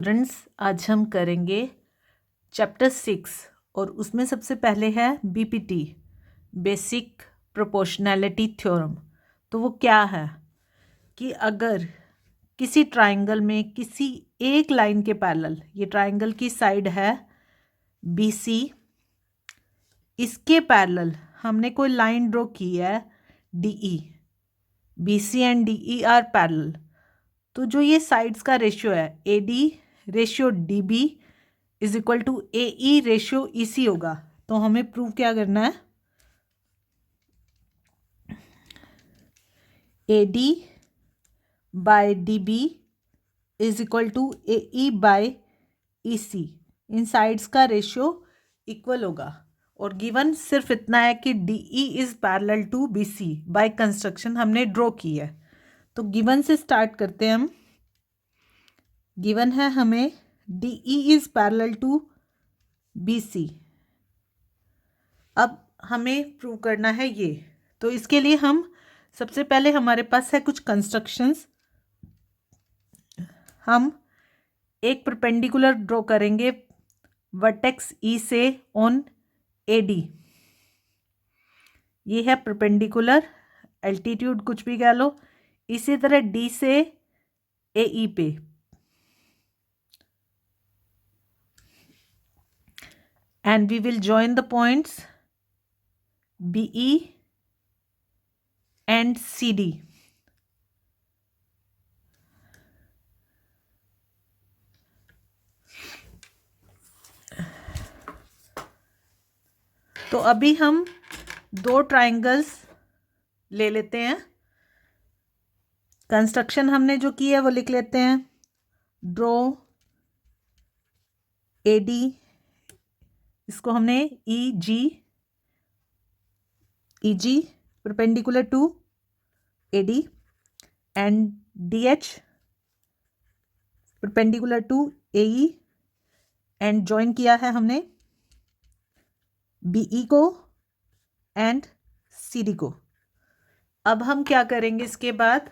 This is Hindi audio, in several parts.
स्टूडेंट्स, आज हम करेंगे चैप्टर 6 और उसमें सबसे पहले है बीपीटी, बेसिक प्रोपोर्शनैलिटी थ्योरम। तो वो क्या है कि अगर किसी ट्राइंगल में किसी एक लाइन के पैरेलल, ये ट्राइंगल की साइड है बीसी, इसके पैरेलल हमने कोई लाइन ड्रॉ की है D E, B C and D E are parallel. तो जो ये साइड्स का रेशियो है A D ratio D B is equal to A E ratio E C होगा। तो हमें प्रूव क्या करना है, A D by D B is equal to A E by E C. इन साइड्स का रेशियो इक्वल होगा और गिवन सिर्फ इतना है कि D E is parallel to B C by construction हमने ड्रॉ की है। तो गिवन से स्टार्ट करते हैं हम। गिवन है हमें d E is parallel to B c. अब हमें प्रूव करना है ये। तो इसके लिए हम सबसे पहले हमारे पास है कुछ कंस्ट्रक्शंस। हम एक परपेंडिकुलर ड्रॉ करेंगे वर्टेक्स ई से ऑन ए डी। ये है परपेंडिकुलर, एल्टीट्यूड कुछ भी कह लो। इसी तरह डी से ए ई पे, and we will join the points b e and c d. तो अभी हम दो ट्राइंगल्स ले लेते हैं। कंस्ट्रक्शन हमने जो की है वो लिख लेते हैं। ड्रॉ ए डी, इसको हमने E G perpendicular to A D, and D H perpendicular to A E, and join किया है हमने बीई को एंड सी डी को। अब हम क्या करेंगे, इसके बाद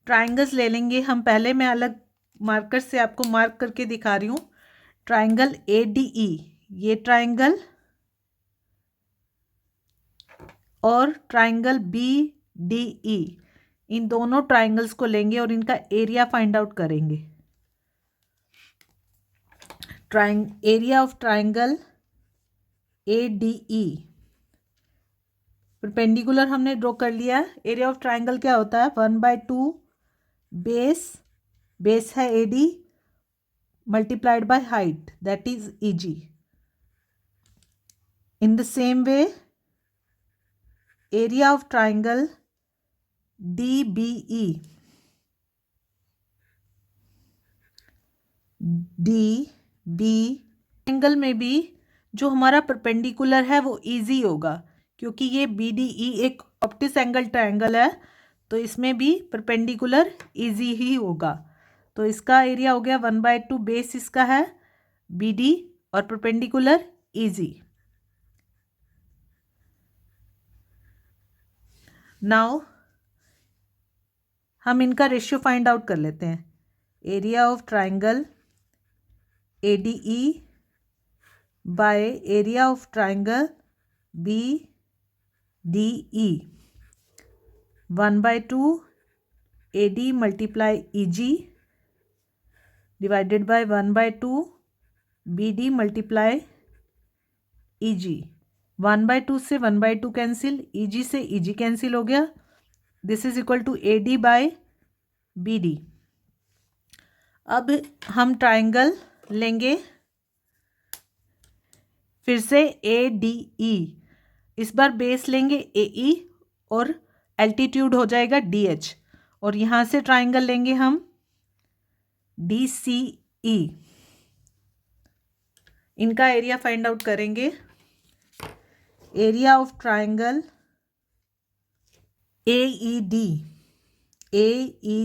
ट्राइंगल्स ले लेंगे हम। पहले मैं अलग मार्कर से आपको मार्क करके दिखा रही हूँ। ट्राइंगल ए डी ई, ये ट्राइंगल, और ट्राइंगल बी डी ई, इन दोनों ट्राइंगल्स को लेंगे और इनका एरिया फाइंड आउट करेंगे। Area of triangle A D E perpendicular हमने ड्रॉ कर लिया। एरिया ऑफ ट्राइंगल क्या होता है, 1/2 बेस है ए d multiplied by height, that is e g. In the same way area of triangle d b e, d b angle में भी जो हमारा परपेंडिकुलर है वो इजी होगा, क्योंकि ये बी डी ई एक ऑप्टिस एंगल ट्राइंगल है, तो इसमें भी परपेंडिकुलर इजी ही होगा। तो इसका एरिया हो गया 1/2, बेस इसका है बी डी और परपेंडिकुलर इजी। नाउ हम इनका रेशियो फाइंड आउट कर लेते हैं। Area of triangle A D E by area of triangle B D E, 1/2 A D multiply E G divided by 1/2 B D multiply E G. 1/2 से 1/2 कैंसिल, ई जी से ई जी कैंसिल हो गया। This is equal to A D by b d. अब हम ट्राइंगल लेंगे फिर से ए डी ई, इस बार बेस लेंगे ए ई और एल्टीट्यूड हो जाएगा डी एच, और यहाँ से ट्राइंगल लेंगे हम डी सी ई। इनका एरिया फाइंड आउट करेंगे। Area of triangle A E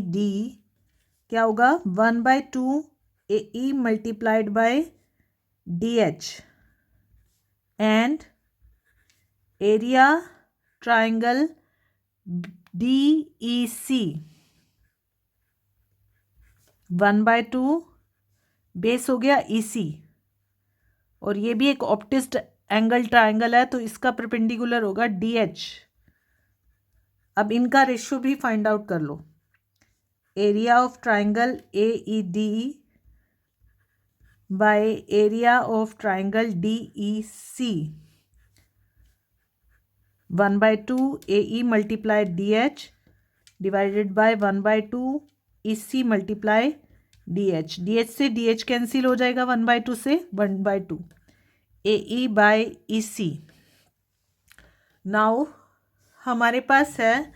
D क्या होगा, 1/2 A E multiplied by D H, and area triangle D E C 1/2 base हो गया EC, और ये भी एक ऑप्टिस्ट एंगल ट्राइंगल है, तो इसका परपेंडिकुलर होगा DH। अब इनका रेशियो भी फाइंड आउट कर लो। Area of triangle AED by area of triangle DEC, 1/2 AE multiply DH divided by 1/2 EC multiply DH। DH से DH कैंसिल हो जाएगा, 1/2 से 1/2 AE बाय EC। नाउ हमारे पास है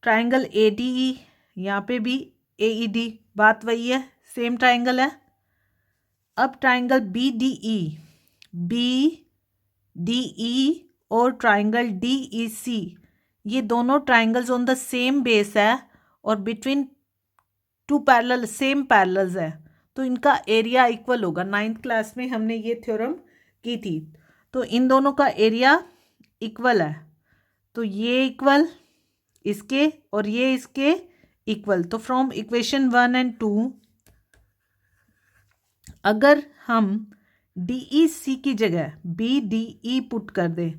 ट्राइंगल ADE, यहाँ पे भी AED, बात वही है, सेम ट्राइंगल है। अब ट्राइंगल BDE और ट्राइंगल DEC, ये दोनों triangles on the same base है और between two parallel same parallels है, तो इनका एरिया इक्वल होगा। 9th क्लास में हमने ये थ्योरम की थी। तो इन दोनों का एरिया इक्वल है, तो ये इक्वल इसके और ये इसके इक्वल। तो फ्रॉम इक्वेशन 1 and 2 अगर हम DEC की जगह BDE पुट कर दे,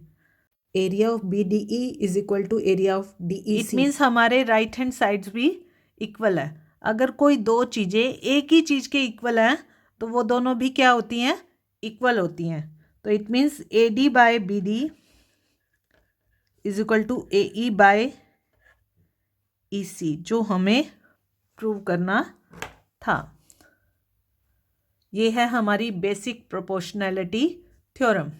area of BDE is equal to area of DEC, it means हमारे राइट हैंड साइड्स भी इक्वल है। अगर कोई दो चीज़ें एक ही चीज़ के इक्वल हैं तो वो दोनों भी क्या होती हैं, इक्वल होती हैं। तो it means AD by BD is equal to AE by EC, जो हमें प्रूव करना था। ये है हमारी बेसिक प्रोपोर्शनैलिटी थ्योरम।